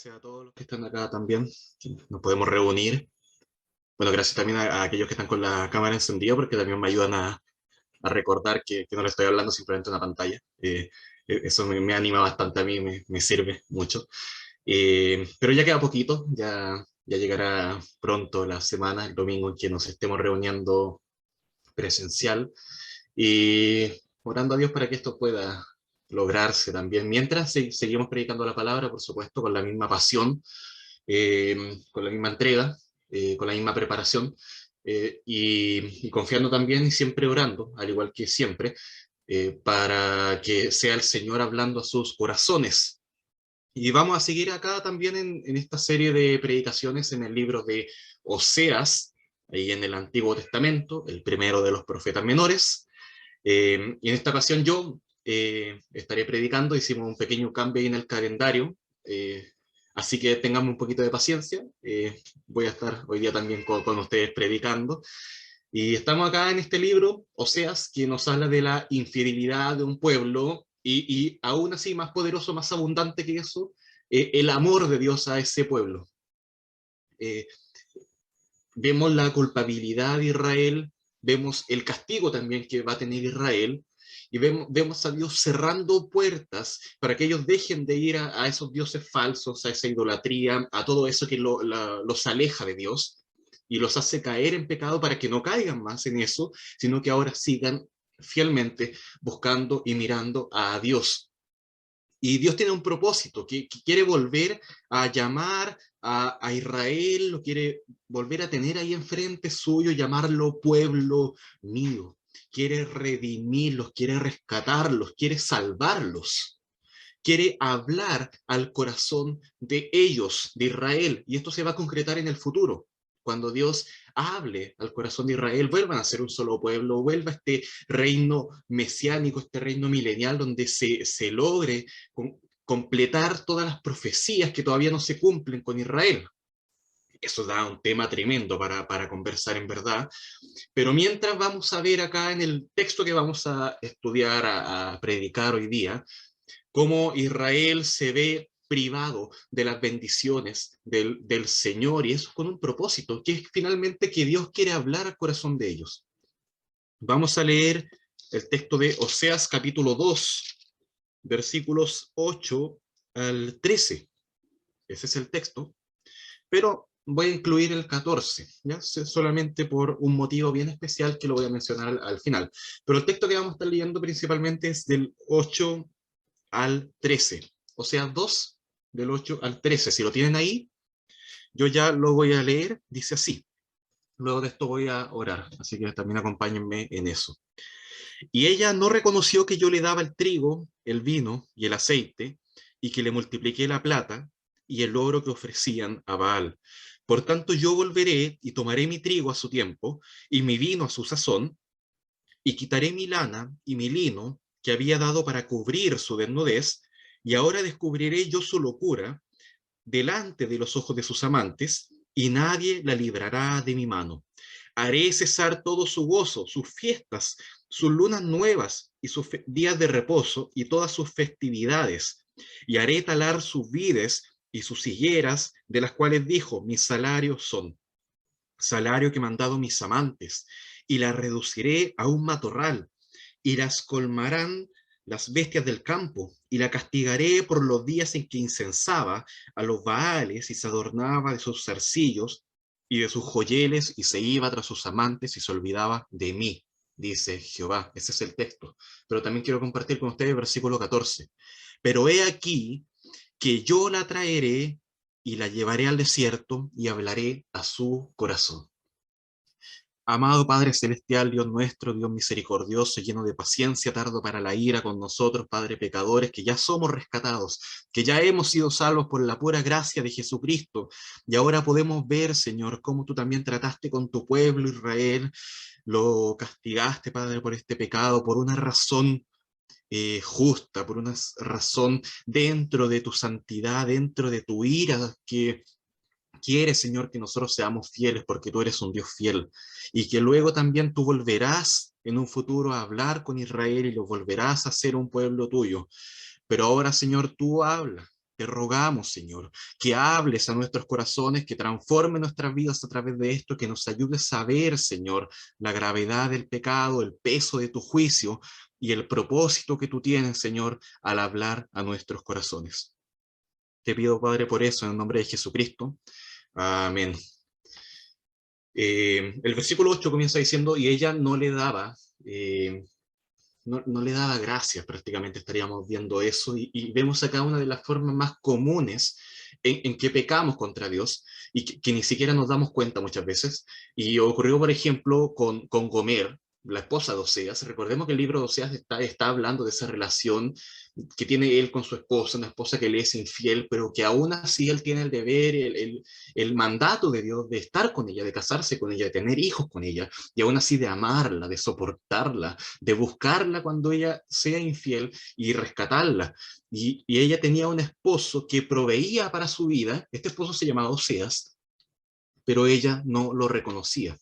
Gracias a todos los que están acá también, que nos podemos reunir. Bueno, gracias también a aquellos que están con la cámara encendida, porque también me ayudan a recordar que no le estoy hablando simplemente a una pantalla. Eso me anima bastante a mí, me sirve mucho. Pero ya queda poquito, ya llegará pronto la semana, el domingo, en que nos estemos reuniendo presencial y orando a Dios para que esto pueda lograrse también. Mientras seguimos predicando la palabra, por supuesto, con la misma pasión, con la misma entrega, con la misma preparación, y confiando también y siempre orando, al igual que siempre, para que sea el Señor hablando a sus corazones. Y vamos a seguir acá también en esta serie de predicaciones en el libro de Oseas, ahí en el Antiguo Testamento, el primero de los profetas menores. Y en esta ocasión yo estaré predicando, hicimos un pequeño cambio ahí en el calendario, así que tengamos un poquito de paciencia. Voy a estar hoy día también con ustedes predicando. Y estamos acá en este libro, Oseas, que nos habla de la infidelidad de un pueblo y aún así más poderoso, más abundante que eso, el amor de Dios a ese pueblo. Eh, Vemos la culpabilidad de Israel, vemos el castigo también que va a tener Israel, y vemos a Dios cerrando puertas para que ellos dejen de ir a esos dioses falsos, a esa idolatría, a todo eso que los aleja de Dios y los hace caer en pecado, para que no caigan más en eso, sino que ahora sigan fielmente buscando y mirando a Dios. Y Dios tiene un propósito, que quiere volver a llamar a Israel, lo quiere volver a tener ahí enfrente suyo, llamarlo pueblo mío. Quiere redimirlos, quiere rescatarlos, quiere salvarlos. Quiere hablar al corazón de ellos, de Israel. Y esto se va a concretar en el futuro. Cuando Dios hable al corazón de Israel, vuelvan a ser un solo pueblo, vuelva este reino mesiánico, este reino milenial, donde se logre completar todas las profecías que todavía no se cumplen con Israel. Eso da un tema tremendo para conversar en verdad. Pero mientras, vamos a ver acá en el texto que vamos a estudiar, a predicar hoy día, cómo Israel se ve privado de las bendiciones del Señor, y eso con un propósito, que es finalmente que Dios quiere hablar al corazón de ellos. Vamos a leer el texto de Oseas capítulo 2, versículos 8 al 13. Ese es el texto, pero voy a incluir el 14, ¿ya? Solamente por un motivo bien especial que lo voy a mencionar al final. Pero el texto que vamos a estar leyendo principalmente es del 8 al 13, o sea, 2 del 8 al 13. Si lo tienen ahí, yo ya lo voy a leer. Dice así. Luego de esto voy a orar, así que también acompáñenme en eso. Y ella no reconoció que yo le daba el trigo, el vino y el aceite, y que le multipliqué la plata y el oro que ofrecían a Baal. Por tanto, yo volveré y tomaré mi trigo a su tiempo y mi vino a su sazón, y quitaré mi lana y mi lino que había dado para cubrir su desnudez, y ahora descubriré yo su locura delante de los ojos de sus amantes, y nadie la librará de mi mano. Haré cesar todo su gozo, sus fiestas, sus lunas nuevas y sus días de reposo y todas sus festividades, y haré talar sus vides y sus higueras, de las cuales dijo, mis salarios son salario que me han dado mis amantes, y la reduciré a un matorral, y las colmarán las bestias del campo, y la castigaré por los días en que incensaba a los Baales y se adornaba de sus zarcillos y de sus joyeles, y se iba tras sus amantes y se olvidaba de mí, dice Jehová. Ese es el texto. Pero también quiero compartir con ustedes el versículo 14. Pero he aquí que yo la traeré y la llevaré al desierto y hablaré a su corazón. Amado Padre Celestial, Dios nuestro, Dios misericordioso, lleno de paciencia, tardo para la ira con nosotros, Padre, pecadores, que ya somos rescatados, que ya hemos sido salvos por la pura gracia de Jesucristo, y ahora podemos ver, Señor, cómo tú también trataste con tu pueblo Israel, lo castigaste, Padre, por este pecado, por una razón justa, por una razón dentro de tu santidad, dentro de tu ira, que quiere, Señor, que nosotros seamos fieles, porque tú eres un Dios fiel, y que luego también tú volverás en un futuro a hablar con Israel y lo volverás a ser un pueblo tuyo. Pero ahora, Señor, tú habla, te rogamos, Señor, que hables a nuestros corazones, que transforme nuestras vidas a través de esto, que nos ayudes a ver, Señor, la gravedad del pecado, el peso de tu juicio y el propósito que tú tienes, Señor, al hablar a nuestros corazones. Te pido, Padre, por eso, en el nombre de Jesucristo. Amén. El versículo 8 comienza diciendo, y ella no le daba, no le daba gracias, prácticamente estaríamos viendo eso, y vemos acá una de las formas más comunes en que pecamos contra Dios, y que ni siquiera nos damos cuenta muchas veces, y ocurrió, por ejemplo, con Gomer, la esposa de Oseas. Recordemos que el libro de Oseas está hablando de esa relación que tiene él con su esposa, una esposa que le es infiel, pero que aún así él tiene el deber, el mandato de Dios de estar con ella, de casarse con ella, de tener hijos con ella, y aún así de amarla, de soportarla, de buscarla cuando ella sea infiel y rescatarla. Y ella tenía un esposo que proveía para su vida. Este esposo se llamaba Oseas, pero ella no lo reconocía.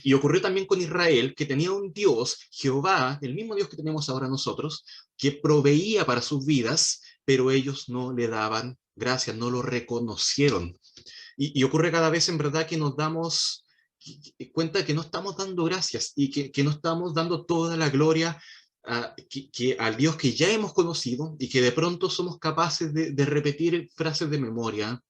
Y ocurrió también con Israel, que tenía un Dios, Jehová, el mismo Dios que tenemos ahora nosotros, que proveía para sus vidas, pero ellos no le daban gracias, no lo reconocieron. Y ocurre cada vez en verdad que nos damos cuenta que no estamos dando gracias y que no estamos dando toda la gloria al Dios que ya hemos conocido, y que de pronto somos capaces de repetir frases de memoria,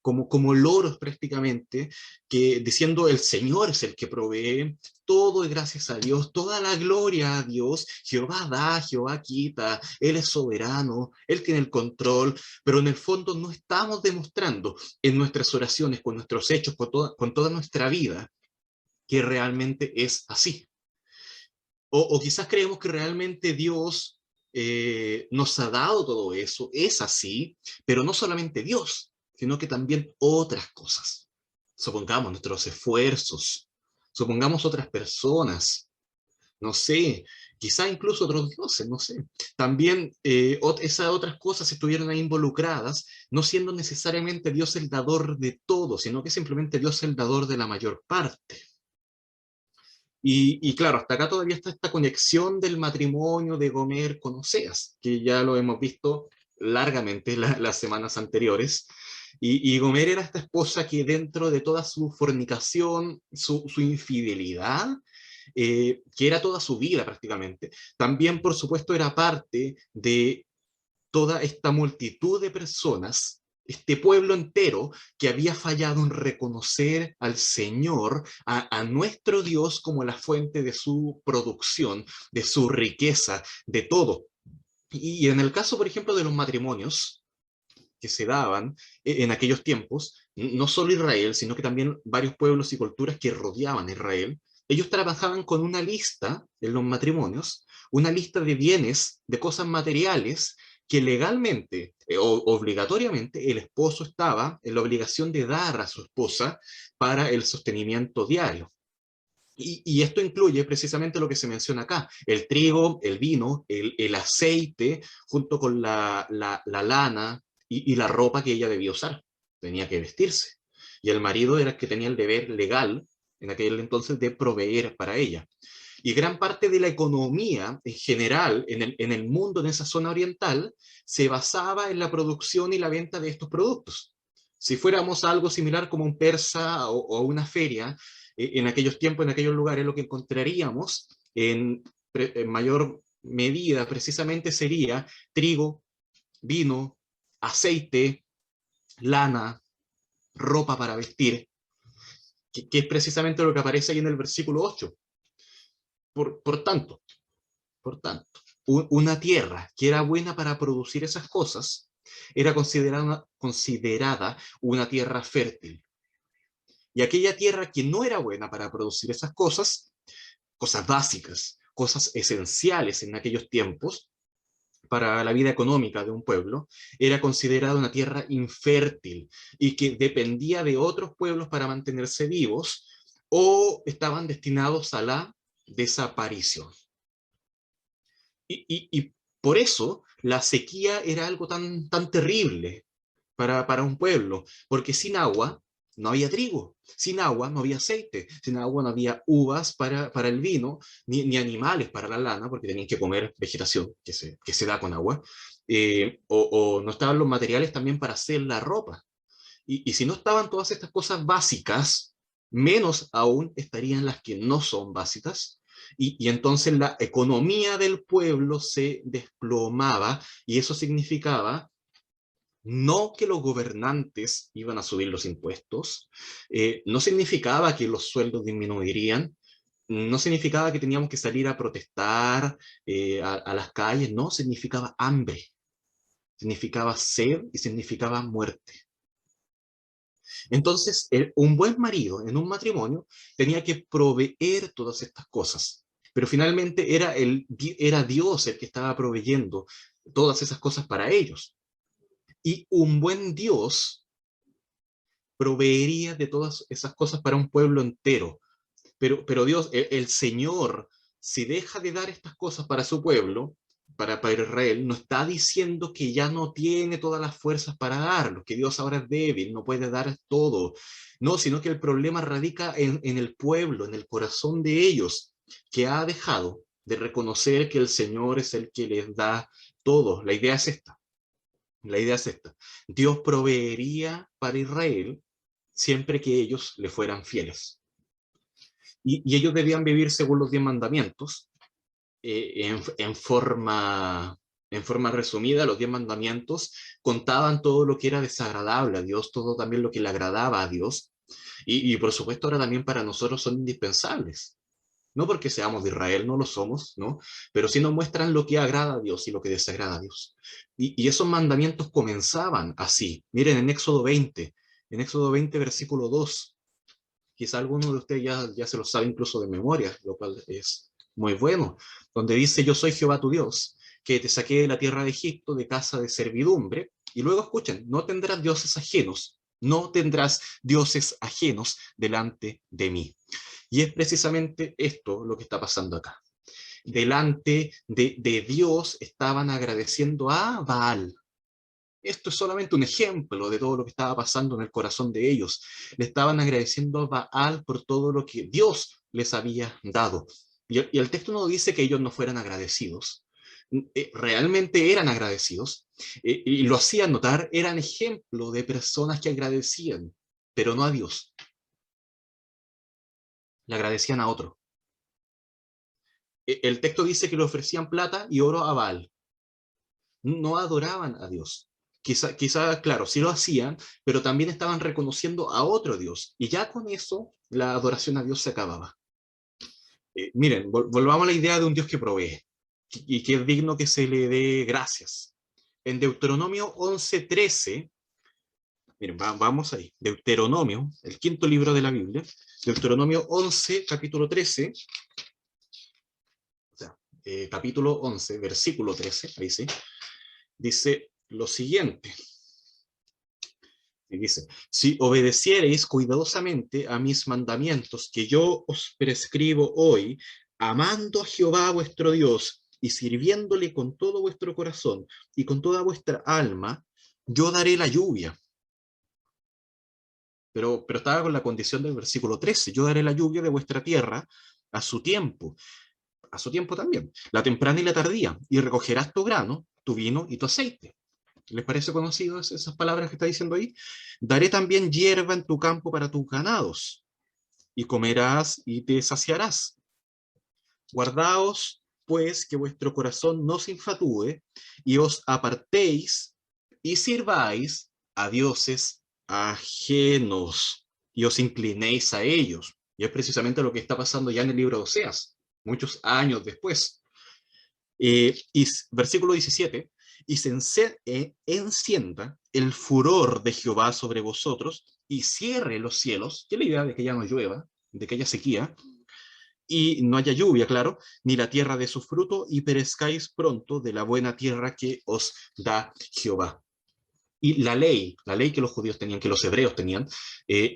como loros prácticamente, que diciendo el Señor es el que provee, todo es gracias a Dios, toda la gloria a Dios, Jehová da, Jehová quita, Él es soberano, Él tiene el control, pero en el fondo no estamos demostrando en nuestras oraciones, con nuestros hechos, con toda nuestra vida, que realmente es así. O quizás creemos que realmente Dios nos ha dado todo eso, es así, pero no solamente Dios, sino que también otras cosas. Supongamos nuestros esfuerzos, supongamos otras personas, no sé, quizá incluso otros dioses, no sé. También esas otras cosas estuvieron ahí involucradas, no siendo necesariamente Dios el dador de todo, sino que simplemente Dios el dador de la mayor parte. Y claro, hasta acá todavía está esta conexión del matrimonio de Gomer con Oseas, que ya lo hemos visto largamente las semanas anteriores. Y Gomer era esta esposa que, dentro de toda su fornicación, su infidelidad, que era toda su vida prácticamente, también por supuesto era parte de toda esta multitud de personas, este pueblo entero que había fallado en reconocer al Señor, a nuestro Dios, como la fuente de su producción, de su riqueza, de todo. Y en el caso, por ejemplo, de los matrimonios que se daban en aquellos tiempos, no solo Israel, sino que también varios pueblos y culturas que rodeaban a Israel, ellos trabajaban con una lista en los matrimonios, una lista de bienes, de cosas materiales, que legalmente o obligatoriamente el esposo estaba en la obligación de dar a su esposa para el sostenimiento diario. Y esto incluye precisamente lo que se menciona acá: el trigo, el vino, el aceite, junto con la lana y la ropa que ella debía usar. Tenía que vestirse. Y el marido era el que tenía el deber legal en aquel entonces de proveer para ella. Y gran parte de la economía en general en el mundo, en esa zona oriental, se basaba en la producción y la venta de estos productos. Si fuéramos a algo similar como un persa o una feria, en aquellos tiempos, en aquellos lugares, lo que encontraríamos en mayor medida precisamente sería trigo, vino, aceite, lana, ropa para vestir, que es precisamente lo que aparece ahí en el versículo 8. Por tanto, Por tanto, una tierra que era buena para producir esas cosas era considerada una tierra fértil. Y aquella tierra que no era buena para producir esas cosas básicas, cosas esenciales en aquellos tiempos para la vida económica de un pueblo, era considerada una tierra infértil y que dependía de otros pueblos para mantenerse vivos, o estaban destinados a la desaparición. Y por eso la sequía era algo tan terrible para un pueblo, porque sin agua no había trigo. Sin agua no había aceite. Sin agua no había uvas para el vino, ni animales para la lana, porque tenían que comer vegetación que se da con agua. O no estaban los materiales también para hacer la ropa. Y si no estaban todas estas cosas básicas, menos aún estarían las que no son básicas. Y entonces la economía del pueblo se desplomaba y eso significaba no que los gobernantes iban a subir los impuestos, no significaba que los sueldos disminuirían, no significaba que teníamos que salir a protestar a las calles, no, significaba hambre, significaba sed y significaba muerte. Entonces, un buen marido en un matrimonio tenía que proveer todas estas cosas, pero finalmente era Dios el que estaba proveyendo todas esas cosas para ellos. Y un buen Dios proveería de todas esas cosas para un pueblo entero. Pero Dios, el Señor, si deja de dar estas cosas para su pueblo, para Israel, no está diciendo que ya no tiene todas las fuerzas para darlo, que Dios ahora es débil, no puede dar todo. No, sino que el problema radica en el pueblo, en el corazón de ellos, que ha dejado de reconocer que el Señor es el que les da todo. La idea es esta. La idea es esta. Dios proveería para Israel siempre que ellos le fueran fieles. Y ellos debían vivir según los 10 mandamientos. En forma resumida, los 10 mandamientos contaban todo lo que era desagradable a Dios, todo también lo que le agradaba a Dios. Y por supuesto ahora también para nosotros son indispensables. No porque seamos de Israel, no lo somos, ¿no? Pero sí nos muestran lo que agrada a Dios y lo que desagrada a Dios. Y esos mandamientos comenzaban así. Miren, en Éxodo 20, versículo 2, quizá alguno de ustedes ya se lo sabe incluso de memoria, lo cual es muy bueno, donde dice, yo soy Jehová tu Dios, que te saqué de la tierra de Egipto, de casa de servidumbre, y luego escuchen, no tendrás dioses ajenos, no tendrás dioses ajenos delante de mí. Y es precisamente esto lo que está pasando acá. Delante de Dios estaban agradeciendo a Baal. Esto es solamente un ejemplo de todo lo que estaba pasando en el corazón de ellos. Le estaban agradeciendo a Baal por todo lo que Dios les había dado. Y el texto no dice que ellos no fueran agradecidos. Realmente eran agradecidos y lo hacían notar, eran ejemplo de personas que agradecían, pero no a Dios. Le agradecían a otro. El texto dice que le ofrecían plata y oro a Baal. No adoraban a Dios. Quizá, claro, sí lo hacían, pero también estaban reconociendo a otro Dios. Y ya con eso la adoración a Dios se acababa. Miren, volvamos a la idea de un Dios que provee y que es digno que se le dé gracias. En Deuteronomio 11:13, miren, vamos ahí. Deuteronomio, el quinto libro de la Biblia. Deuteronomio 11, capítulo 13. O sea, capítulo 11, versículo 13, ahí sí. Dice lo siguiente. Y dice, si obedeciereis cuidadosamente a mis mandamientos que yo os prescribo hoy, amando a Jehová vuestro Dios y sirviéndole con todo vuestro corazón y con toda vuestra alma, yo daré la lluvia. Pero estaba con la condición del versículo 13, yo daré la lluvia de vuestra tierra a su tiempo también, la temprana y la tardía, y recogerás tu grano, tu vino y tu aceite. ¿Les parece conocido esas palabras que está diciendo ahí? Daré también hierba en tu campo para tus ganados, y comerás y te saciarás. Guardaos, pues, que vuestro corazón no se infatúe, y os apartéis y sirváis a dioses ajenos, y os inclinéis a ellos. Y es precisamente lo que está pasando ya en el libro de Oseas, muchos años después. Y versículo 17, y se encienda el furor de Jehová sobre vosotros y cierre los cielos, que es la idea de que ya no llueva, de que haya sequía, y no haya lluvia, claro, ni la tierra de su fruto, y perezcáis pronto de la buena tierra que os da Jehová. Y la ley que los judíos tenían, que los hebreos tenían,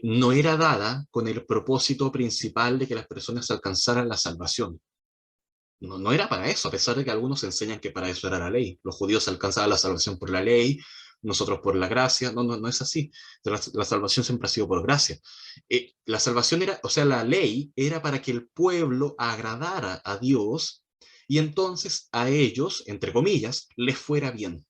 no era dada con el propósito principal de que las personas alcanzaran la salvación. No era para eso, a pesar de que algunos enseñan que para eso era la ley. Los judíos alcanzaban la salvación por la ley, nosotros por la gracia. No, no, no es así. La salvación siempre ha sido por gracia. La salvación era, o sea, la ley era para que el pueblo agradara a Dios y entonces a ellos, entre comillas, les fuera bien.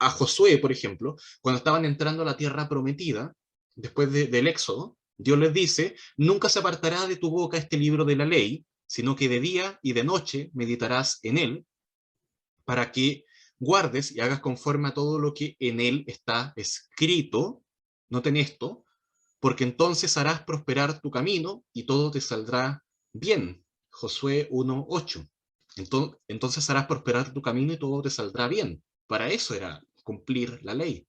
A Josué, por ejemplo, cuando estaban entrando a la tierra prometida, después del Éxodo, Dios les dice, nunca se apartará de tu boca este libro de la ley, sino que de día y de noche meditarás en él, para que guardes y hagas conforme a todo lo que en él está escrito. Noten esto, porque entonces harás prosperar tu camino y todo te saldrá bien. Josué 1:8. Entonces harás prosperar tu camino y todo te saldrá bien. Para eso era cumplir la ley.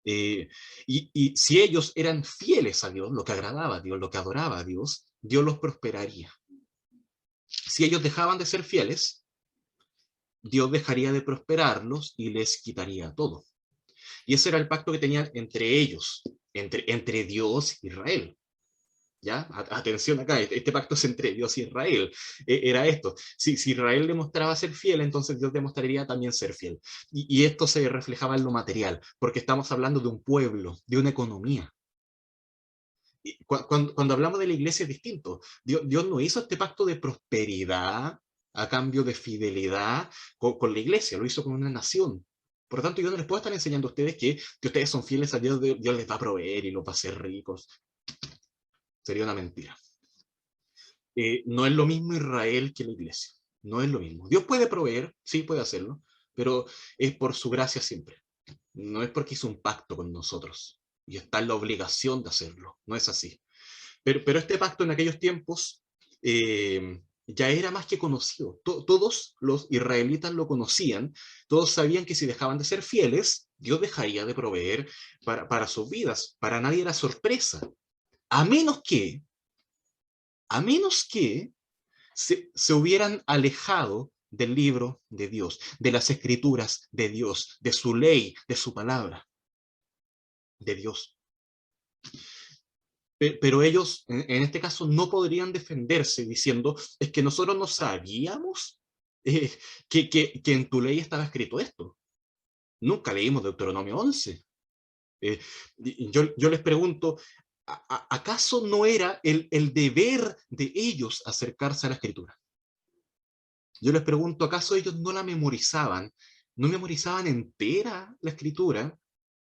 Y si ellos eran fieles a Dios, lo que agradaba a Dios, lo que adoraba a Dios, Dios los prosperaría. Si ellos dejaban de ser fieles, Dios dejaría de prosperarlos y les quitaría todo. Y ese era el pacto que tenían entre ellos, entre Dios y Israel. ¿Ya? Atención acá, este pacto es entre Dios y Israel. Era esto. Si Israel demostraba ser fiel, entonces Dios demostraría también ser fiel. Y esto se reflejaba en lo material, porque estamos hablando de un pueblo, de una economía. Cuando hablamos de la iglesia es distinto. Dios no hizo este pacto de prosperidad a cambio de fidelidad con la iglesia, lo hizo con una nación. Por lo tanto, yo no les puedo estar enseñando a ustedes que ustedes son fieles a Dios, Dios les va a proveer y los va a hacer ricos. Sería una mentira. No es lo mismo Israel que la iglesia. No es lo mismo. Dios puede proveer, sí puede hacerlo, pero es por su gracia siempre. No es porque hizo un pacto con nosotros y está en la obligación de hacerlo. No es así. Pero este pacto en aquellos tiempos ya era más que conocido. Todos los israelitas lo conocían, todos sabían que si dejaban de ser fieles, Dios dejaría de proveer para sus vidas. Para nadie era sorpresa. A menos que, a menos que se hubieran alejado del libro de Dios, de las escrituras de Dios, de su ley, de su palabra, de Dios. Pero ellos, en este caso, no podrían defenderse diciendo, es que nosotros no sabíamos que en tu ley estaba escrito esto. Nunca leímos Deuteronomio 11. Yo les pregunto, ¿acaso no era el deber de ellos acercarse a la escritura? Yo les pregunto, ¿acaso ellos no la memorizaban? ¿No memorizaban entera la escritura?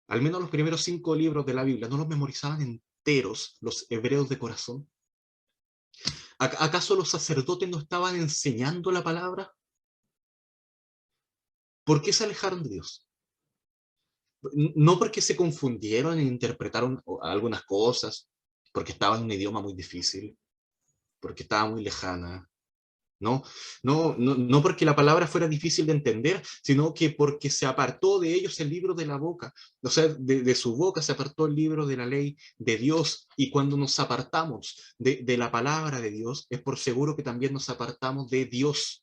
Al menos los primeros 5 libros de la Biblia, ¿no los memorizaban enteros los hebreos de corazón? ¿Acaso los sacerdotes no estaban enseñando la palabra? ¿Por qué se alejaron de Dios? No porque se confundieron e interpretaron algunas cosas, porque estaba en un idioma muy difícil, porque estaba muy lejana. No porque la palabra fuera difícil de entender, sino que porque se apartó de ellos el libro de la boca. O sea, de su boca se apartó el libro de la ley de Dios. Y cuando nos apartamos de la palabra de Dios, es por seguro que también nos apartamos de Dios.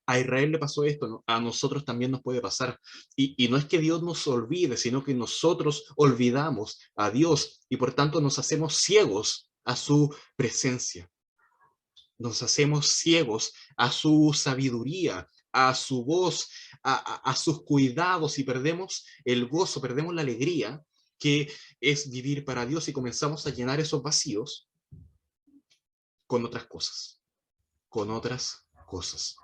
A Israel le pasó esto, ¿no? A nosotros también nos puede pasar. Y no es que Dios nos olvide, sino que nosotros olvidamos a Dios y por tanto nos hacemos ciegos a su presencia. Nos hacemos ciegos a su sabiduría, a su voz, a sus cuidados y perdemos el gozo, perdemos la alegría que es vivir para Dios y comenzamos a llenar esos vacíos con otras cosas, con otras cosas.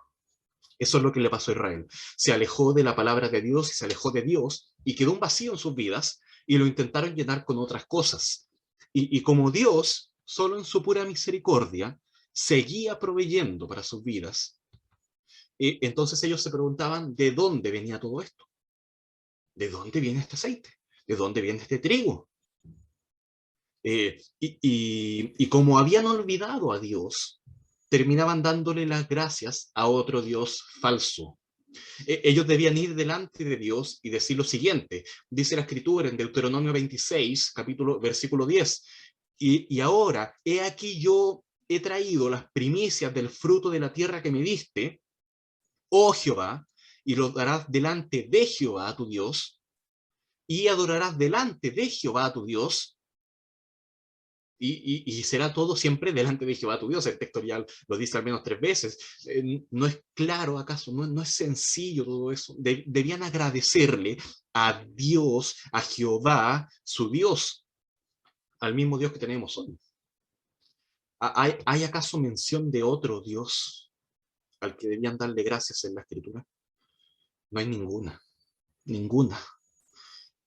Eso es lo que le pasó a Israel. Se alejó de la palabra de Dios y se alejó de Dios y quedó un vacío en sus vidas y lo intentaron llenar con otras cosas. Y como Dios, solo en su pura misericordia, seguía proveyendo para sus vidas, entonces ellos se preguntaban de dónde venía todo esto. ¿De dónde viene este aceite? ¿De dónde viene este trigo? Y como habían olvidado a Dios, terminaban dándole las gracias a otro Dios falso. Ellos debían ir delante de Dios y decir lo siguiente. Dice la Escritura en Deuteronomio 26, versículo 10. Y ahora, he aquí yo he traído las primicias del fruto de la tierra que me diste, oh Jehová, y los darás delante de Jehová tu Dios, y adorarás delante de Jehová tu Dios, y será todo siempre delante de Jehová tu Dios. El texto ya lo dice al menos 3 veces. ¿No es claro acaso? ¿No es sencillo todo eso? Debían agradecerle a Dios, a Jehová, su Dios, al mismo Dios que tenemos hoy. ¿Hay acaso mención de otro Dios al que debían darle gracias en la Escritura? No hay ninguna, ninguna.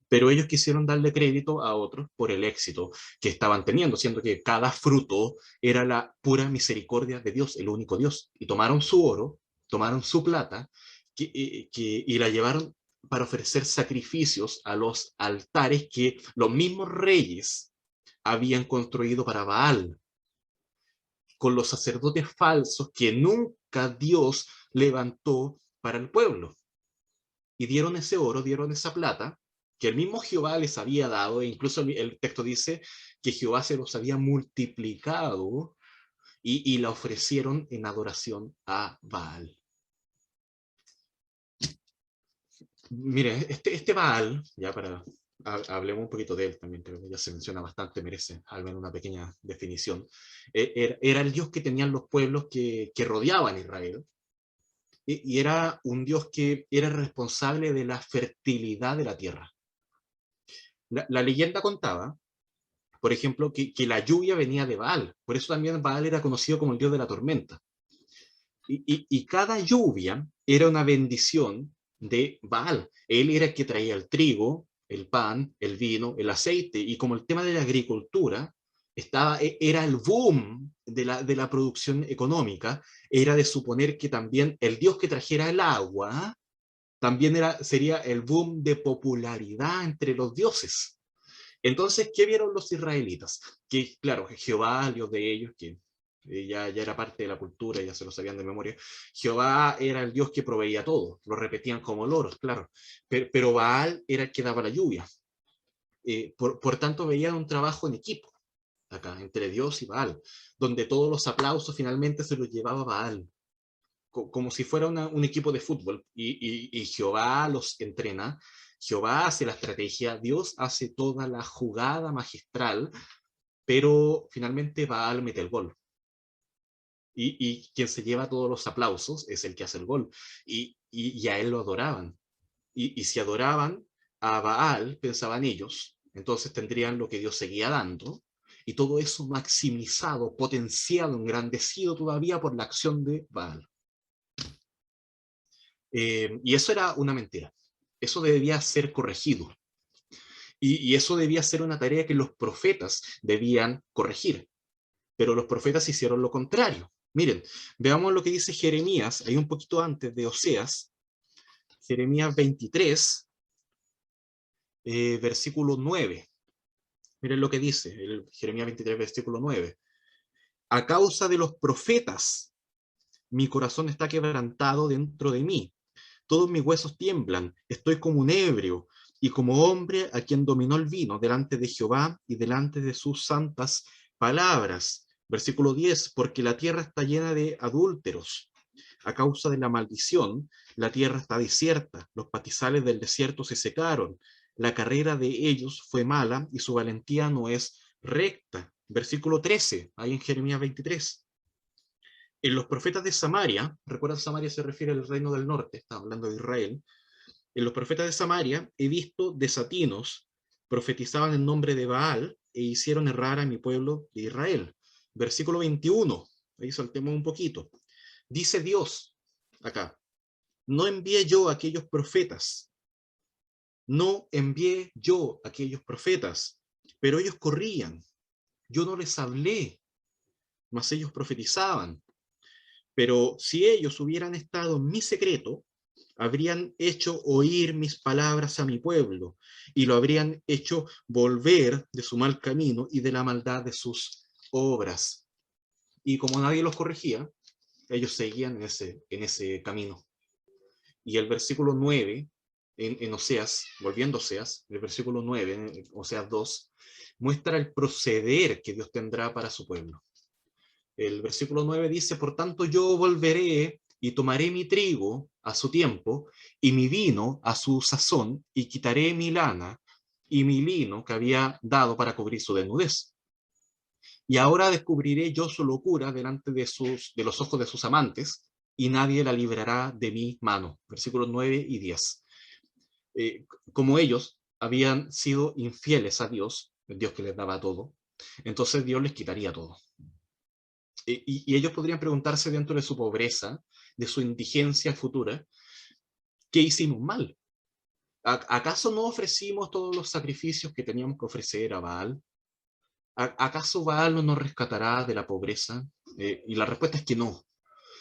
Pero ellos quisieron darle crédito a otros por el éxito que estaban teniendo, siendo que cada fruto era la pura misericordia de Dios, el único Dios. Y tomaron su oro, tomaron su plata, y la llevaron para ofrecer sacrificios a los altares que los mismos reyes habían construido para Baal, con los sacerdotes falsos que nunca Dios levantó para el pueblo. Y dieron ese oro, dieron esa plata, que el mismo Jehová les había dado, e incluso el texto dice que Jehová se los había multiplicado, y la ofrecieron en adoración a Baal. Mire, este Baal, ya para hablemos un poquito de él también, creo que ya se menciona bastante, merece al menos una pequeña definición. Era el dios que tenían los pueblos que rodeaban Israel, y era un dios que era responsable de la fertilidad de la tierra. La leyenda contaba, por ejemplo, que la lluvia venía de Baal, por eso también Baal era conocido como el dios de la tormenta. Y cada lluvia era una bendición de Baal. Él era el que traía el trigo, el pan, el vino, el aceite, y como el tema de la agricultura era el boom de la producción económica, era de suponer que también el dios que trajera el agua también sería el boom de popularidad entre los dioses. Entonces, ¿qué vieron los israelitas? Que, claro, Jehová, el Dios de ellos, que ya era parte de la cultura, ya se lo sabían de memoria. Jehová era el Dios que proveía todo, lo repetían como loros, claro. Pero Baal era el que daba la lluvia. Por tanto, veían un trabajo en equipo, acá, entre Dios y Baal, donde todos los aplausos finalmente se los llevaba Baal, como si fuera un equipo de fútbol, y Jehová los entrena, Jehová hace la estrategia, Dios hace toda la jugada magistral, pero finalmente Baal mete el gol. Y quien se lleva todos los aplausos es el que hace el gol. Y a él lo adoraban. Y si adoraban a Baal, pensaban ellos, entonces tendrían lo que Dios seguía dando, y todo eso maximizado, potenciado, engrandecido todavía por la acción de Baal. Y eso era una mentira. Eso debía ser corregido. Y eso debía ser una tarea que los profetas debían corregir. Pero los profetas hicieron lo contrario. Miren, veamos lo que dice Jeremías, ahí un poquito antes de Oseas, Jeremías 23, versículo 9. Miren lo que dice, Jeremías 23, versículo 9. A causa de los profetas, mi corazón está quebrantado dentro de mí. Todos mis huesos tiemblan, estoy como un ebrio, y como hombre a quien dominó el vino, delante de Jehová y delante de sus santas palabras. Versículo 10, porque la tierra está llena de adúlteros. A causa de la maldición, la tierra está desierta, los pastizales del desierto se secaron, la carrera de ellos fue mala y su valentía no es recta. Versículo 13, ahí en Jeremías 23. En los profetas de Samaria, recuerda, Samaria se refiere al reino del norte, está hablando de Israel. En los profetas de Samaria he visto desatinos, profetizaban en nombre de Baal e hicieron errar a mi pueblo de Israel. Versículo 21, ahí saltemos un poquito. Dice Dios acá, no envié yo a aquellos profetas, no envié yo a aquellos profetas, pero ellos corrían, yo no les hablé, mas ellos profetizaban. Pero si ellos hubieran estado en mi secreto, habrían hecho oír mis palabras a mi pueblo, y lo habrían hecho volver de su mal camino y de la maldad de sus obras. Y como nadie los corregía, ellos seguían en ese camino. Y el versículo 9, en Oseas, volviendo a Oseas, el versículo 9, en Oseas 2, muestra el proceder que Dios tendrá para su pueblo. El versículo 9 dice, por tanto yo volveré y tomaré mi trigo a su tiempo y mi vino a su sazón, y quitaré mi lana y mi lino que había dado para cubrir su desnudez. Y ahora descubriré yo su locura delante de los ojos de sus amantes, y nadie la librará de mi mano. Versículos 9 y 10. Como ellos habían sido infieles a Dios, el Dios que les daba todo, entonces Dios les quitaría todo. Y ellos podrían preguntarse dentro de su pobreza, de su indigencia futura, ¿qué hicimos mal? ¿Acaso no ofrecimos todos los sacrificios que teníamos que ofrecer a Baal? ¿Acaso Baal no nos rescatará de la pobreza? Y la respuesta es que no.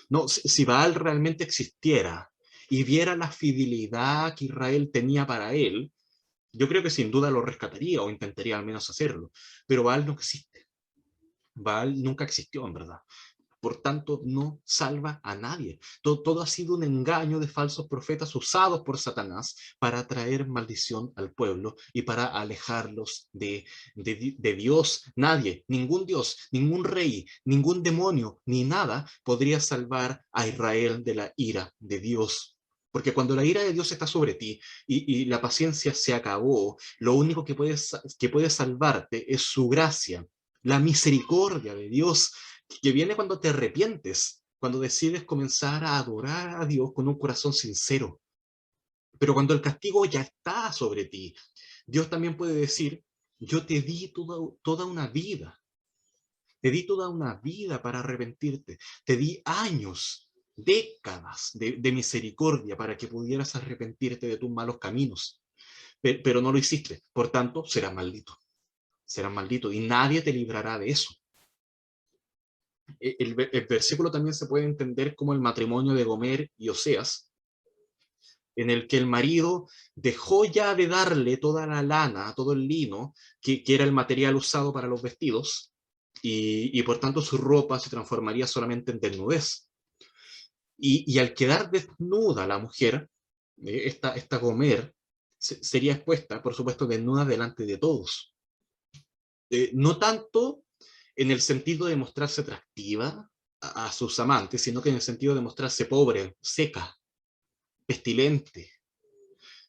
No, si Baal realmente existiera y viera la fidelidad que Israel tenía para él, yo creo que sin duda lo rescataría o intentaría al menos hacerlo. Pero Baal no existe. Baal nunca existió, en verdad. Por tanto, no salva a nadie. Todo ha sido un engaño de falsos profetas usados por Satanás para traer maldición al pueblo y para alejarlos de Dios. Nadie, ningún Dios, ningún rey, ningún demonio, ni nada podría salvar a Israel de la ira de Dios. Porque cuando la ira de Dios está sobre ti y la paciencia se acabó, lo único que puede salvarte es su gracia, la misericordia de Dios, que viene cuando te arrepientes, cuando decides comenzar a adorar a Dios con un corazón sincero. Pero cuando el castigo ya está sobre ti, Dios también puede decir, yo te di toda una vida, te di toda una vida para arrepentirte, te di años, décadas de misericordia para que pudieras arrepentirte de tus malos caminos, pero no lo hiciste, por tanto serás maldito y nadie te librará de eso. El versículo también se puede entender como el matrimonio de Gomer y Oseas, en el que el marido dejó ya de darle toda la lana, todo el lino, que era el material usado para los vestidos, y por tanto su ropa se transformaría solamente en desnudez. Y al quedar desnuda la mujer, esta Gomer, sería expuesta, por supuesto, desnuda delante de todos. No tanto en el sentido de mostrarse atractiva a sus amantes, sino que en el sentido de mostrarse pobre, seca, pestilente.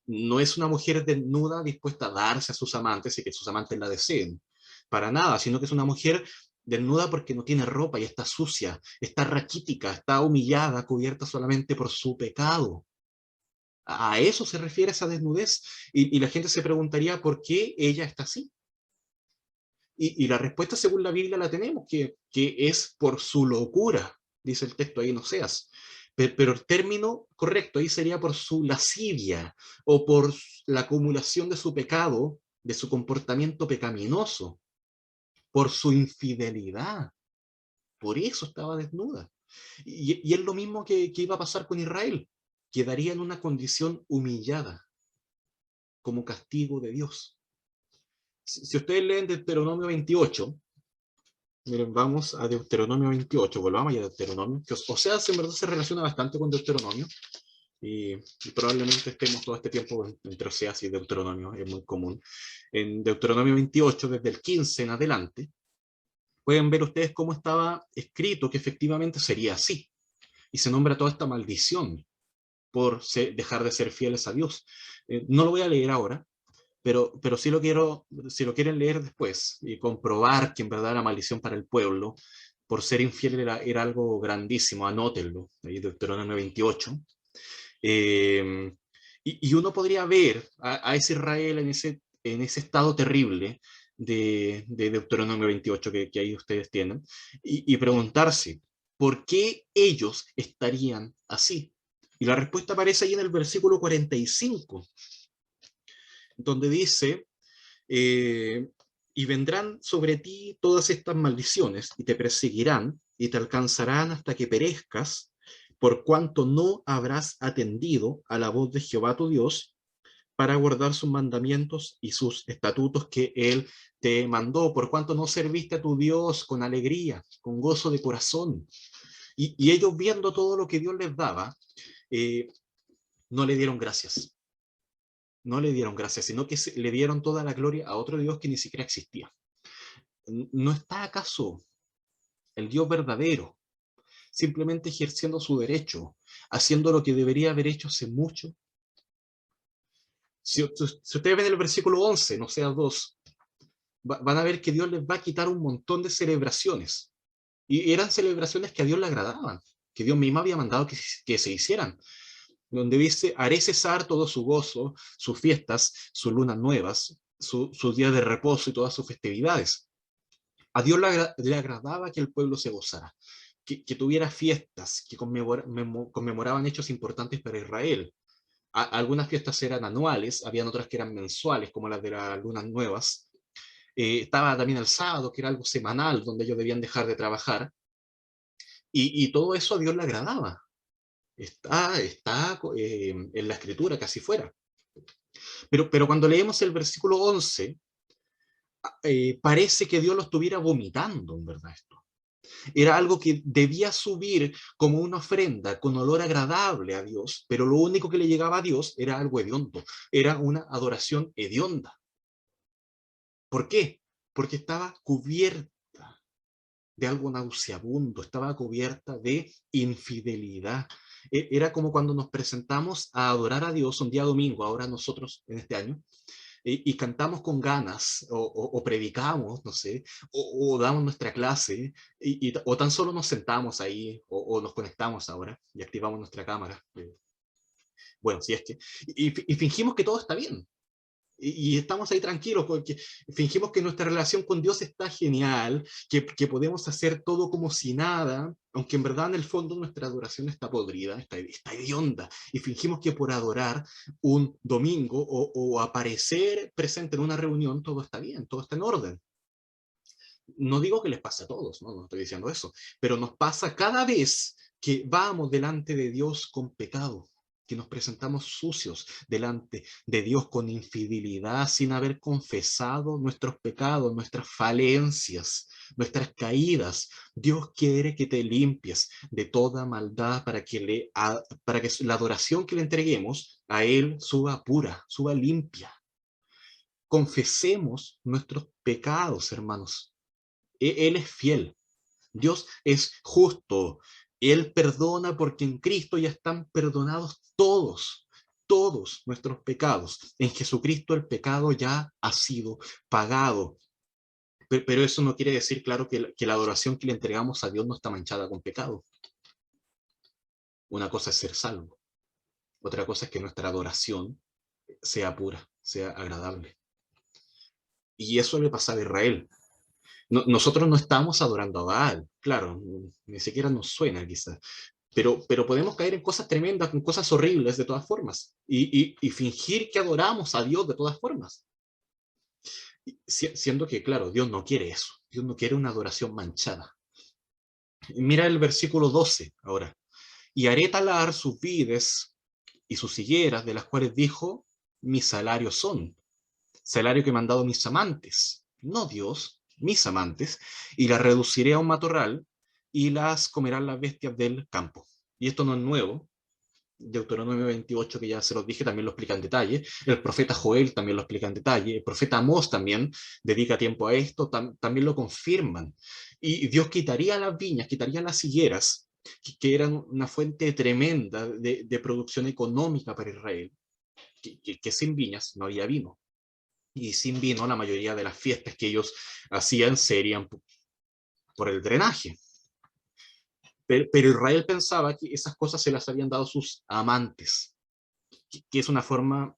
No es una mujer desnuda dispuesta a darse a sus amantes y que sus amantes la deseen, para nada, sino que es una mujer desnuda porque no tiene ropa y está sucia, está raquítica, está humillada, cubierta solamente por su pecado. A eso se refiere esa desnudez. Y la gente se preguntaría por qué ella está así. Y la respuesta según la Biblia la tenemos, que es por su locura, dice el texto ahí en Oseas. Pero el término correcto ahí sería por su lascivia o por la acumulación de su pecado, de su comportamiento pecaminoso, por su infidelidad. Por eso estaba desnuda. Y es lo mismo que iba a pasar con Israel. Quedaría en una condición humillada como castigo de Dios. Si ustedes leen Deuteronomio 28, miren, vamos a Deuteronomio 28, volvamos a Deuteronomio, que Oseas en verdad se relaciona bastante con Deuteronomio, y probablemente estemos todo este tiempo entre Oseas y Deuteronomio, es muy común. En Deuteronomio 28, desde el 15 en adelante, pueden ver ustedes cómo estaba escrito que efectivamente sería así, y se nombra toda esta maldición por dejar de ser fieles a Dios. No lo voy a leer ahora, pero sí si lo quieren leer después y comprobar que en verdad la maldición para el pueblo por ser infiel era algo grandísimo, anótenlo, ahí Deuteronomio 28. Y uno podría ver a ese Israel en ese estado terrible de Deuteronomio 28 que ahí ustedes tienen, y preguntarse, ¿por qué ellos estarían así? Y la respuesta aparece ahí en el versículo 45, donde dice, y vendrán sobre ti todas estas maldiciones, y te perseguirán, y te alcanzarán hasta que perezcas, por cuanto no habrás atendido a la voz de Jehová tu Dios, para guardar sus mandamientos y sus estatutos que Él te mandó, por cuanto no serviste a tu Dios con alegría, con gozo de corazón. Y ellos viendo todo lo que Dios les daba, no le dieron gracias. No le dieron gracias, sino que le dieron toda la gloria a otro Dios que ni siquiera existía. ¿No está acaso el Dios verdadero simplemente ejerciendo su derecho, haciendo lo que debería haber hecho hace mucho? Si ustedes ven el versículo 11, no sea 2, van a ver que Dios les va a quitar un montón de celebraciones. Y eran celebraciones que a Dios le agradaban, que Dios mismo había mandado que se hicieran, donde dice, haré cesar todo su gozo, sus fiestas, sus lunas nuevas, sus días de reposo y todas sus festividades. A Dios le agradaba que el pueblo se gozara, que tuviera fiestas, que conmemoraban hechos importantes para Israel. Algunas fiestas eran anuales, habían otras que eran mensuales, como las de las lunas nuevas. Estaba también el sábado, que era algo semanal, donde ellos debían dejar de trabajar. Y todo eso a Dios le agradaba. Está en la escritura, casi fuera. Pero cuando leemos el versículo 11, parece que Dios lo estuviera vomitando, en verdad, esto. Era algo que debía subir como una ofrenda con olor agradable a Dios, pero lo único que le llegaba a Dios era algo hediondo, era una adoración hedionda. ¿Por qué? Porque estaba cubierta de algo nauseabundo, estaba cubierta de infidelidad. Era como cuando nos presentamos a adorar a Dios un día domingo, ahora nosotros en este año, y cantamos con ganas, o predicamos, no sé, o damos nuestra clase, o tan solo nos sentamos ahí, o nos conectamos ahora y activamos nuestra cámara. Bueno, si es que, y fingimos que todo está bien. Y estamos ahí tranquilos porque fingimos que nuestra relación con Dios está genial, que podemos hacer todo como si nada, aunque en verdad en el fondo nuestra adoración está podrida, está hedionda, y fingimos que por adorar un domingo o aparecer presente en una reunión todo está bien, todo está en orden. No digo que les pase a todos, no estoy diciendo eso, pero nos pasa cada vez que vamos delante de Dios con pecado, que nos presentamos sucios delante de Dios con infidelidad, sin haber confesado nuestros pecados, nuestras falencias, nuestras caídas. Dios quiere que te limpies de toda maldad para que la adoración que le entreguemos a Él suba pura, suba limpia. Confesemos nuestros pecados, hermanos. Él es fiel. Dios es justo. Él perdona porque en Cristo ya están perdonados todos nuestros pecados. En Jesucristo el pecado ya ha sido pagado. Pero eso no quiere decir, claro, que la adoración que le entregamos a Dios no está manchada con pecado. Una cosa es ser salvo. Otra cosa es que nuestra adoración sea pura, sea agradable. Y eso le pasa a Israel. Nosotros no estamos adorando a Baal, claro, ni siquiera nos suena quizás, pero podemos caer en cosas tremendas, en cosas horribles de todas formas, y fingir que adoramos a Dios de todas formas, siendo que, claro, Dios no quiere eso, Dios no quiere una adoración manchada. Mira el versículo 12 ahora. Y haré talar sus vides y sus higueras, de las cuales dijo, mi salario son, salario que me han dado mis amantes, no Dios, mis amantes, y las reduciré a un matorral y las comerán las bestias del campo. Y esto no es nuevo. Deuteronomio 28, que ya se los dije, también lo explica en detalle. El profeta Joel también lo explica en detalle. El profeta Amós también dedica tiempo a esto, también lo confirman. Y Dios quitaría las viñas, quitaría las higueras, que eran una fuente tremenda de producción económica para Israel, que sin viñas no había vino. Y sin vino, la mayoría de las fiestas que ellos hacían serían por el drenaje. Pero Israel pensaba que esas cosas se las habían dado sus amantes, que es una forma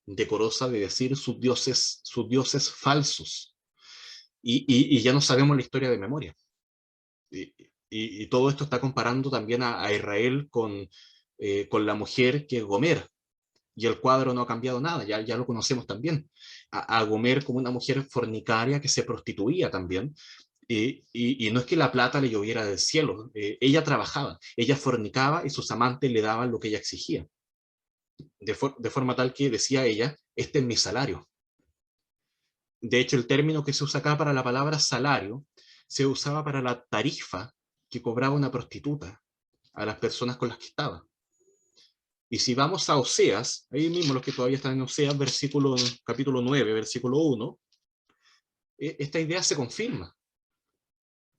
decorosa de decir sus dioses falsos. Y ya no sabemos la historia de memoria. Y todo esto está comparando también a Israel con la mujer que es Gomer, y el cuadro no ha cambiado nada, ya lo conocemos también. A Gomer como una mujer fornicaria que se prostituía también, y no es que la plata le lloviera del cielo, ella trabajaba, ella fornicaba y sus amantes le daban lo que ella exigía, de forma tal que decía ella, este es mi salario. De hecho, el término que se usa acá para la palabra salario se usaba para la tarifa que cobraba una prostituta a las personas con las que estaba. Y si vamos a Oseas, ahí mismo los que todavía están en Oseas, capítulo 9, versículo 1, esta idea se confirma.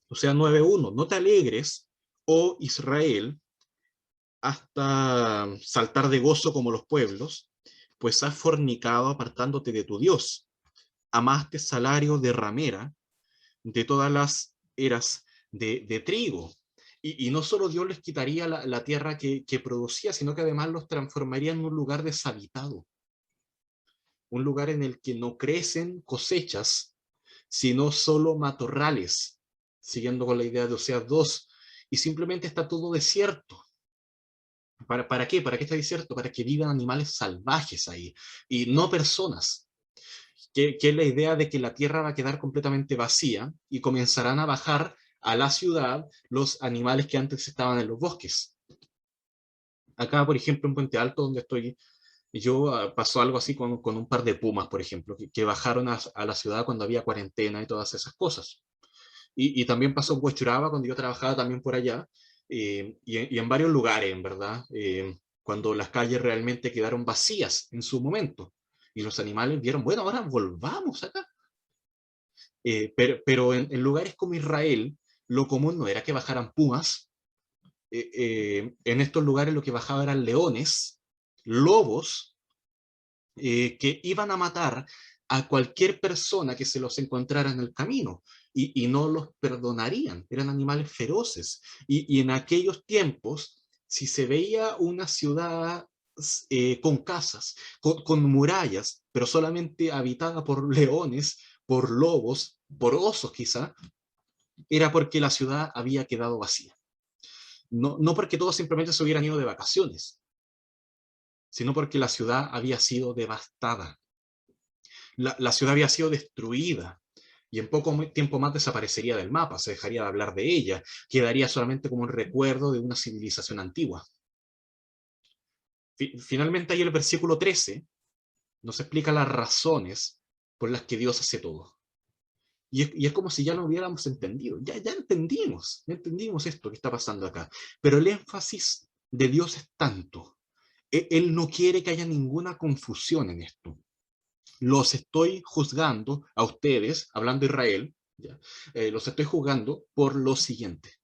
Oseas 9:1, no te alegres, oh Israel, hasta saltar de gozo como los pueblos, pues has fornicado apartándote de tu Dios. amaste salario de ramera de todas las eras de trigo. Y no solo Dios les quitaría la tierra que producía, sino que además los transformaría en un lugar deshabitado, un lugar en el que no crecen cosechas, sino solo matorrales, siguiendo con la idea de Oseas 2, y simplemente está todo desierto. ¿Para qué? ¿Para qué está desierto? Para que vivan animales salvajes ahí, y no personas. Que es la idea de que la tierra va a quedar completamente vacía y comenzarán a bajar a la ciudad los animales que antes estaban en los bosques. Acá, por ejemplo, en Puente Alto, donde estoy yo, pasó algo así con un par de pumas, por ejemplo, que bajaron a la ciudad cuando había cuarentena y todas esas cosas. Y también pasó en Huechuraba, cuando yo trabajaba también por allá, y en varios lugares, en verdad, cuando las calles realmente quedaron vacías en su momento. Y los animales vieron, bueno, ahora volvamos acá. Pero en lugares como Israel, lo común no era que bajaran pumas. En estos lugares lo que bajaba eran leones, lobos, que iban a matar a cualquier persona que se los encontrara en el camino y no los perdonarían. Eran animales feroces. Y en aquellos tiempos, si se veía una ciudad con casas, con murallas, pero solamente habitada por leones, por lobos, por osos quizá, era porque la ciudad había quedado vacía. No, no porque todos simplemente se hubieran ido de vacaciones, sino porque la ciudad había sido devastada. La ciudad había sido destruida y en poco tiempo más desaparecería del mapa, se dejaría de hablar de ella, quedaría solamente como un recuerdo de una civilización antigua. Finalmente ahí el versículo 13 nos explica las razones por las que Dios hace todo. Y es como si ya lo hubiéramos entendido. Ya entendimos esto que está pasando acá. Pero el énfasis de Dios es tanto. Él no quiere que haya ninguna confusión en esto. Los estoy juzgando a ustedes, hablando de Israel, ¿ya? Los estoy juzgando por lo siguiente.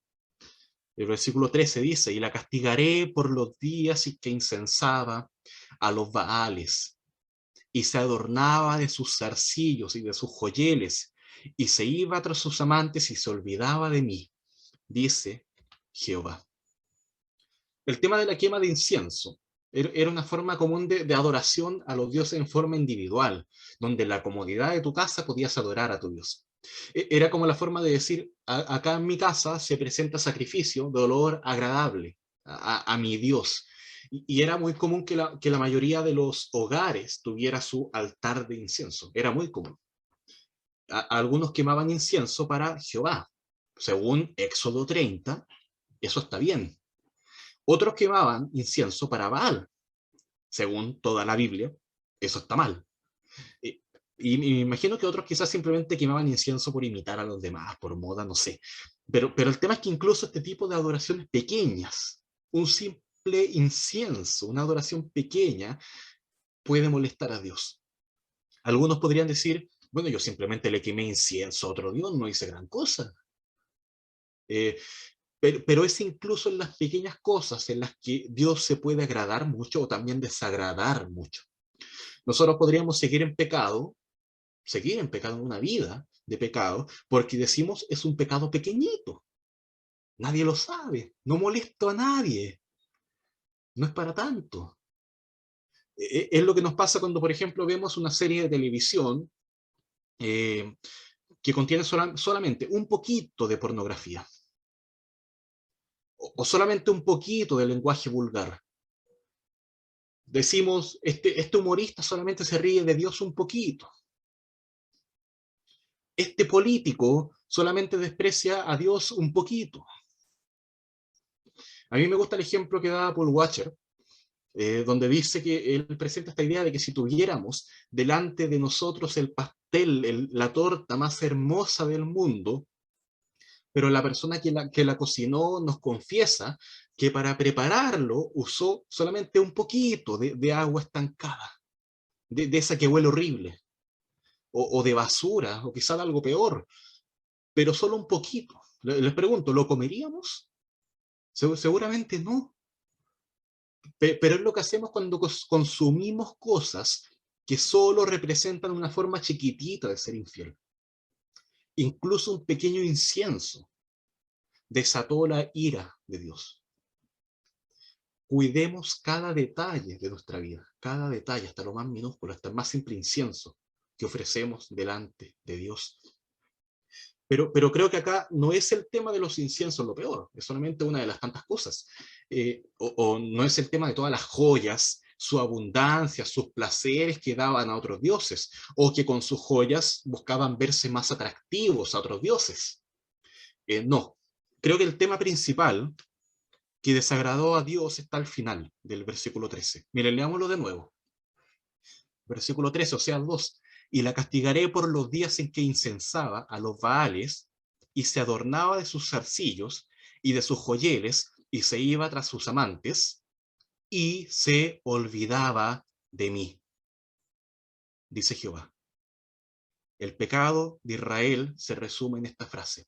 El versículo 13 dice, y la castigaré por los días y que incensaba a los Baales, y se adornaba de sus zarcillos y de sus joyeles, y se iba tras sus amantes y se olvidaba de mí, dice Jehová. El tema de la quema de incienso era una forma común de adoración a los dioses en forma individual, donde en la comodidad de tu casa podías adorar a tu Dios. Era como la forma de decir, acá en mi casa se presenta sacrificio de olor agradable a mi Dios. Y era muy común que la mayoría de los hogares tuviera su altar de incienso. Era muy común. Algunos quemaban incienso para Jehová. Según Éxodo 30, eso está bien. Otros quemaban incienso para Baal. Según toda la Biblia, eso está mal. Y me imagino que otros quizás simplemente quemaban incienso por imitar a los demás, por moda, no sé. Pero el tema es que incluso este tipo de adoraciones pequeñas, un simple incienso, una adoración pequeña, puede molestar a Dios. Algunos podrían decir, bueno, yo simplemente le quemé incienso a otro Dios, no hice gran cosa. Eh, pero es incluso en las pequeñas cosas en las que Dios se puede agradar mucho o también desagradar mucho. Nosotros podríamos seguir en pecado en una vida de pecado, porque decimos es un pecado pequeñito. Nadie lo sabe, no molesto a nadie, no es para tanto. Es lo que nos pasa cuando, por ejemplo, vemos una serie de televisión eh, que contiene solamente un poquito de pornografía o solamente un poquito de lenguaje vulgar. Decimos, este humorista solamente se ríe de Dios un poquito. Este político solamente desprecia a Dios un poquito. A mí me gusta el ejemplo que da Paul Washer, donde dice que él presenta esta idea de que si tuviéramos delante de nosotros el pastel, la torta más hermosa del mundo, pero la persona que la cocinó nos confiesa que para prepararlo usó solamente un poquito de agua estancada, de esa que huele horrible, o de basura, o quizá de algo peor, pero solo un poquito. Les pregunto, ¿lo comeríamos? Seguramente no. Pero es lo que hacemos cuando consumimos cosas que solo representan una forma chiquitita de ser infiel. Incluso un pequeño incienso desató la ira de Dios. Cuidemos cada detalle de nuestra vida, cada detalle, hasta lo más minúsculo, hasta el más simple incienso que ofrecemos delante de Dios. Pero creo que acá no es el tema de los inciensos lo peor, es solamente una de las tantas cosas. O no es el tema de todas las joyas, su abundancia, sus placeres que daban a otros dioses, o que con sus joyas buscaban verse más atractivos a otros dioses. No, creo que el tema principal que desagradó a Dios está al final del versículo 13. Miren, leámoslo de nuevo. Versículo 13, o sea, 2. Y la castigaré por los días en que incensaba a los Baales y se adornaba de sus zarcillos y de sus joyeles y se iba tras sus amantes y se olvidaba de mí, dice Jehová. El pecado de Israel se resume en esta frase: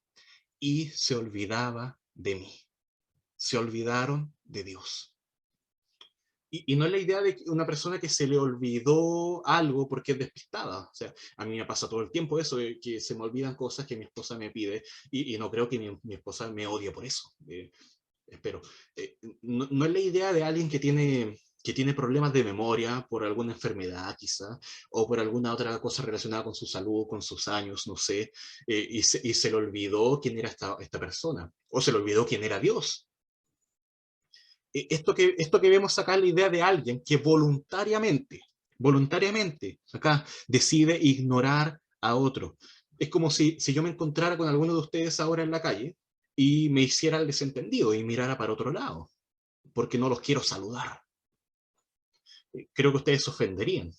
y se olvidaba de mí. Se olvidaron de Dios. Y no es la idea de una persona que se le olvidó algo porque es despistada. O sea, a mí me pasa todo el tiempo eso, de que se me olvidan cosas que mi esposa me pide y no creo que mi esposa me odie por eso. Espero. No es la idea de alguien que tiene problemas de memoria por alguna enfermedad quizá, o por alguna otra cosa relacionada con su salud, con sus años, no sé, y se le olvidó quién era esta persona, o se le olvidó quién era Dios. Esto que vemos acá es la idea de alguien que voluntariamente, acá decide ignorar a otro. Es como si yo me encontrara con alguno de ustedes ahora en la calle y me hiciera el desentendido y mirara para otro lado, porque no los quiero saludar. Creo que ustedes se ofenderían.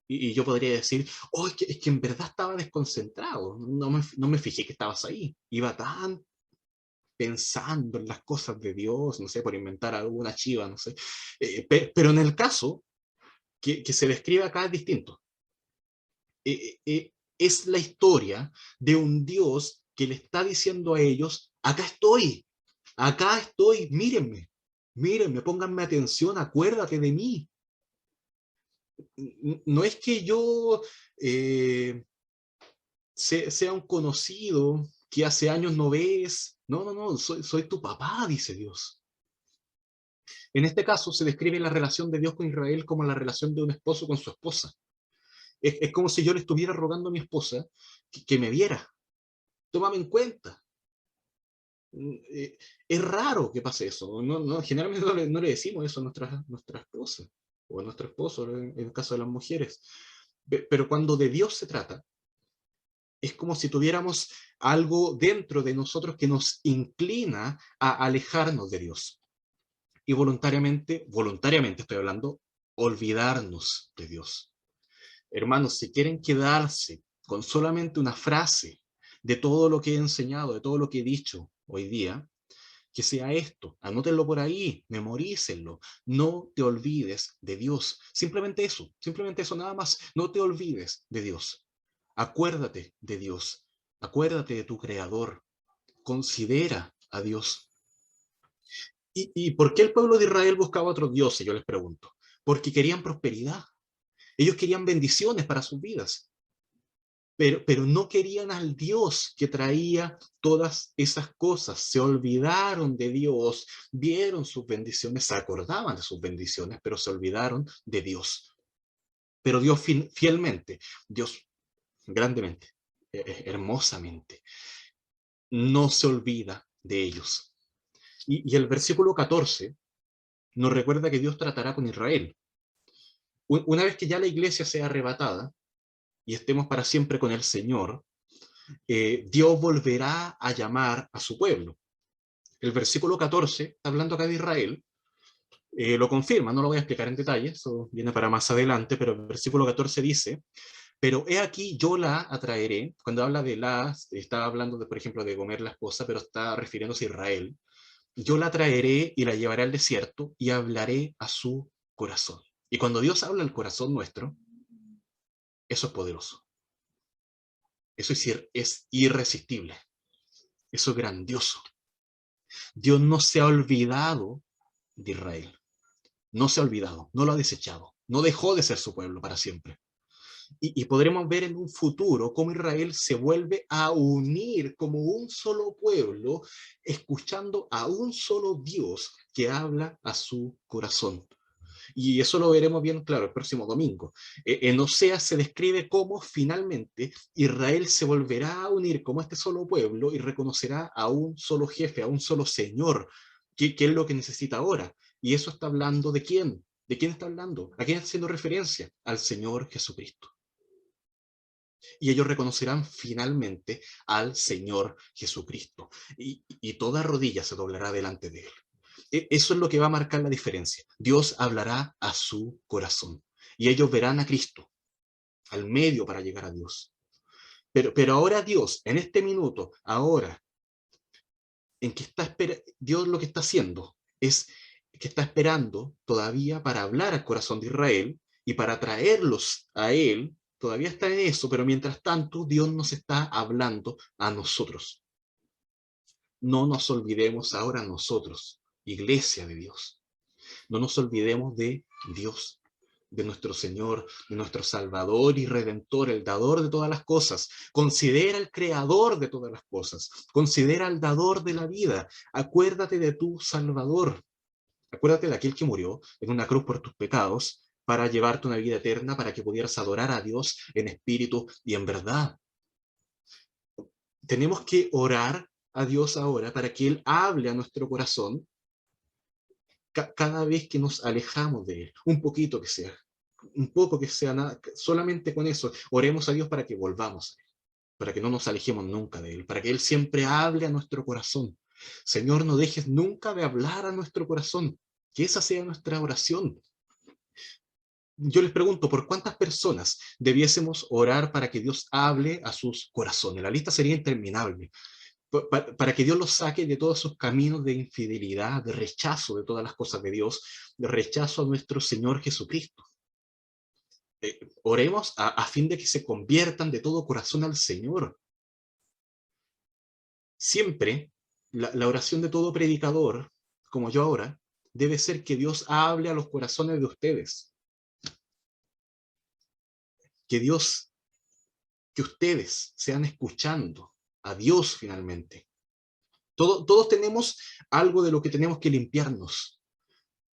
Y yo podría decir, oh, es que en verdad estaba desconcentrado, no me fijé que estabas ahí. Iba tan pensando en las cosas de Dios, no sé, por inventar alguna chiva, no sé. Pero en el caso que se describe acá es distinto. Es la historia de un Dios que le está diciendo a ellos, acá estoy, mírenme, mírenme, pónganme atención, acuérdate de mí. No es que yo sea un conocido que hace años no ves. No, soy tu papá, dice Dios. En este caso se describe la relación de Dios con Israel como la relación de un esposo con su esposa. Es como si yo le estuviera rogando a mi esposa que me viera. Tómame en cuenta. Es raro que pase eso. Generalmente no le decimos eso a nuestra esposa o a nuestro esposo, en el caso de las mujeres. Pero cuando de Dios se trata, es como si tuviéramos algo dentro de nosotros que nos inclina a alejarnos de Dios. Y voluntariamente estoy hablando, olvidarnos de Dios. Hermanos, si quieren quedarse con solamente una frase de todo lo que he enseñado, de todo lo que he dicho hoy día, que sea esto, anótenlo por ahí, memorícenlo, no te olvides de Dios. Simplemente eso nada más, no te olvides de Dios. Acuérdate de Dios, acuérdate de tu Creador, considera a Dios. ¿Y por qué el pueblo de Israel buscaba a otros dioses? Yo les pregunto. Porque querían prosperidad. Ellos querían bendiciones para sus vidas. Pero no querían al Dios que traía todas esas cosas. Se olvidaron de Dios, vieron sus bendiciones, se acordaban de sus bendiciones, pero se olvidaron de Dios. Pero Dios fielmente, Dios grandemente, hermosamente, no se olvida de ellos. Y el versículo 14 nos recuerda que Dios tratará con Israel. Una vez que ya la iglesia sea arrebatada y estemos para siempre con el Señor, Dios volverá a llamar a su pueblo. El versículo 14, está hablando acá de Israel, lo confirma, no lo voy a explicar en detalle, eso viene para más adelante, pero el versículo 14 dice, pero he aquí yo la atraeré, cuando habla de la, está hablando, de, por ejemplo, de Gomer la esposa, pero está refiriéndose a Israel, yo la traeré y la llevaré al desierto y hablaré a su corazón. Y cuando Dios habla al corazón nuestro, eso es poderoso. Eso es irresistible. Eso es grandioso. Dios no se ha olvidado de Israel. No se ha olvidado, no lo ha desechado. no dejó de ser su pueblo para siempre. Y podremos ver en un futuro cómo Israel se vuelve a unir como un solo pueblo, escuchando a un solo Dios que habla a su corazón. Y eso lo veremos bien claro el próximo domingo. En Oseas se describe cómo finalmente Israel se volverá a unir como este solo pueblo y reconocerá a un solo jefe, a un solo Señor, que es lo que necesita ahora. Y eso está hablando de quién. ¿De quién está hablando? ¿A quién está haciendo referencia? Al Señor Jesucristo. Y ellos reconocerán finalmente al Señor Jesucristo. Y toda rodilla se doblará delante de Él. Eso es lo que va a marcar la diferencia. Dios hablará a su corazón. Y ellos verán a Cristo, al medio para llegar a Dios. Pero ahora Dios, en este minuto, ahora, en que está Dios lo que está haciendo es que está esperando todavía para hablar al corazón de Israel y para traerlos a Él. Todavía está en eso, pero mientras tanto Dios nos está hablando a nosotros. No nos olvidemos ahora nosotros, iglesia de Dios. No nos olvidemos de Dios, de nuestro Señor, de nuestro Salvador y Redentor, el dador de todas las cosas. Considera el creador de todas las cosas. Considera al dador de la vida. Acuérdate de tu Salvador. Acuérdate de aquel que murió en una cruz por tus pecados para llevarte una vida eterna, para que pudieras adorar a Dios en espíritu y en verdad. Tenemos que orar a Dios ahora para que Él hable a nuestro corazón cada vez que nos alejamos de Él, un poquito que sea, un poco que sea, nada, solamente con eso, oremos a Dios para que volvamos, para que no nos alejemos nunca de Él, para que Él siempre hable a nuestro corazón. Señor, no dejes nunca de hablar a nuestro corazón, que esa sea nuestra oración. Yo les pregunto, ¿por cuántas personas debiésemos orar para que Dios hable a sus corazones? La lista sería interminable. Para que Dios los saque de todos sus caminos de infidelidad, de rechazo de todas las cosas de Dios, de rechazo a nuestro Señor Jesucristo. Oremos a fin de que se conviertan de todo corazón al Señor. Siempre la oración de todo predicador, como yo ahora, debe ser que Dios hable a los corazones de ustedes. Que Dios, que ustedes sean escuchando a Dios finalmente. Todos tenemos algo de lo que tenemos que limpiarnos.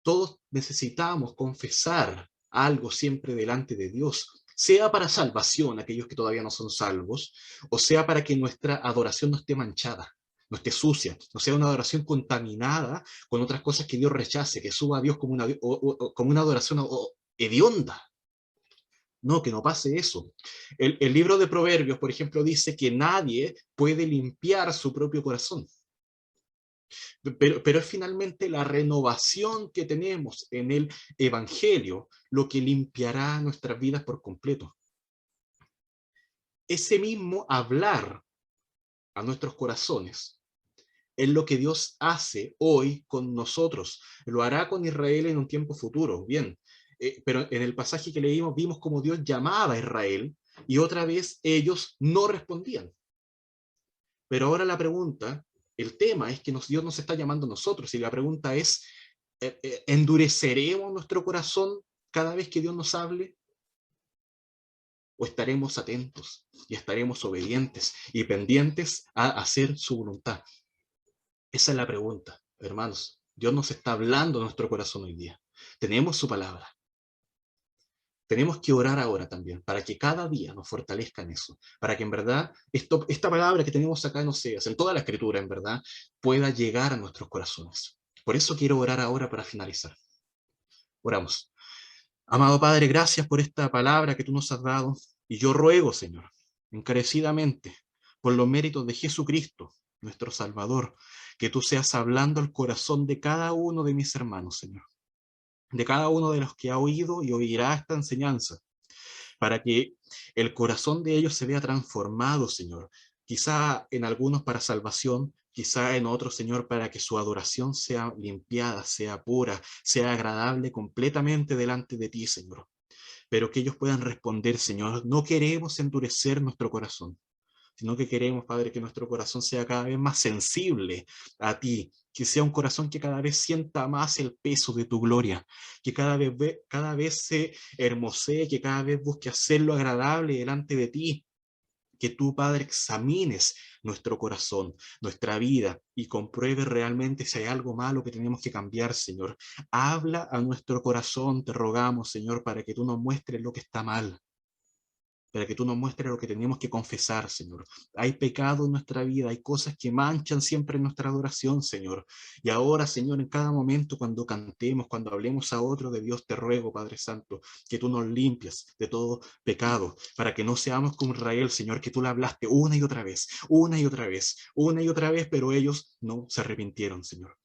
Todos necesitamos confesar algo siempre delante de Dios, sea para salvación, aquellos que todavía no son salvos, o sea para que nuestra adoración no esté manchada, no esté sucia, no sea una adoración contaminada con otras cosas que Dios rechace, que suba a Dios como como una adoración hedionda. No, que no pase eso. El libro de Proverbios, por ejemplo, dice que nadie puede limpiar su propio corazón. Pero es finalmente la renovación que tenemos en el Evangelio lo que limpiará nuestras vidas por completo. Ese mismo hablar a nuestros corazones es lo que Dios hace hoy con nosotros. Lo hará con Israel en un tiempo futuro, bien. Pero en el pasaje que leímos vimos cómo Dios llamaba a Israel y otra vez ellos no respondían. Pero ahora la pregunta, el tema es que Dios nos está llamando a nosotros y la pregunta es, ¿endureceremos nuestro corazón cada vez que Dios nos hable? ¿O estaremos atentos y estaremos obedientes y pendientes a hacer su voluntad? Esa es la pregunta, hermanos. Dios nos está hablando a nuestro corazón hoy día. Tenemos su palabra. Tenemos que orar ahora también, para que cada día nos fortalezca en eso, para que en verdad esta palabra que tenemos acá en Oseas, en toda la escritura en verdad, pueda llegar a nuestros corazones. Por eso quiero orar ahora para finalizar. Oramos. Amado Padre, gracias por esta palabra que tú nos has dado, y yo ruego, Señor, encarecidamente, por los méritos de Jesucristo, nuestro Salvador, que tú seas hablando al corazón de cada uno de mis hermanos, Señor, de cada uno de los que ha oído y oirá esta enseñanza, para que el corazón de ellos se vea transformado, Señor. Quizá en algunos para salvación, quizá en otros, Señor, para que su adoración sea limpiada, sea pura, sea agradable completamente delante de ti, Señor. Pero que ellos puedan responder, Señor, no queremos endurecer nuestro corazón, sino que queremos, Padre, que nuestro corazón sea cada vez más sensible a ti, que sea un corazón que cada vez sienta más el peso de tu gloria, que cada vez se hermosee, que cada vez busque hacerlo agradable delante de ti, que tú, Padre, examines nuestro corazón, nuestra vida y compruebe realmente si hay algo malo que tenemos que cambiar, Señor. Habla a nuestro corazón, te rogamos, Señor, para que tú nos muestres lo que está mal, para que tú nos muestres lo que tenemos que confesar, Señor. Hay pecado en nuestra vida, hay cosas que manchan siempre nuestra adoración, Señor. Y ahora, Señor, en cada momento, cuando cantemos, cuando hablemos a otro de Dios, te ruego, Padre Santo, que tú nos limpies de todo pecado, para que no seamos como Israel, Señor, que tú le hablaste una y otra vez, una y otra vez, una y otra vez, pero ellos no se arrepintieron, Señor.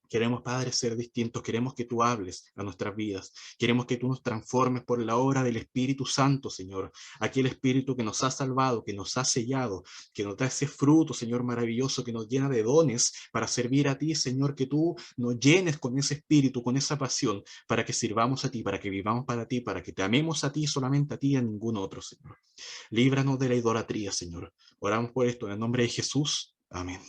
Queremos, Padre, ser distintos. Queremos que tú hables a nuestras vidas. Queremos que tú nos transformes por la obra del Espíritu Santo, Señor. Aquel Espíritu que nos ha salvado, que nos ha sellado, que nos da ese fruto, Señor, maravilloso, que nos llena de dones para servir a ti, Señor. Que tú nos llenes con ese Espíritu, con esa pasión, para que sirvamos a ti, para que vivamos para ti, para que te amemos a ti, solamente a ti y a ningún otro, Señor. Líbranos de la idolatría, Señor. Oramos por esto en el nombre de Jesús. Amén.